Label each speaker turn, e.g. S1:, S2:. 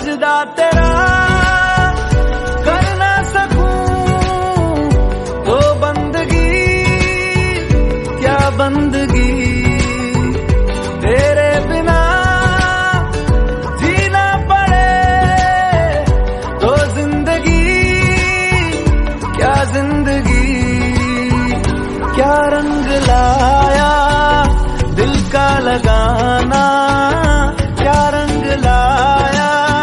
S1: सजदा तेरा कर ना सकूं तो बंदगी क्या बंदगी, तेरे बिना जीना पड़े तो जिंदगी क्या जिंदगी। क्या रंग लाया दिल का लगाना,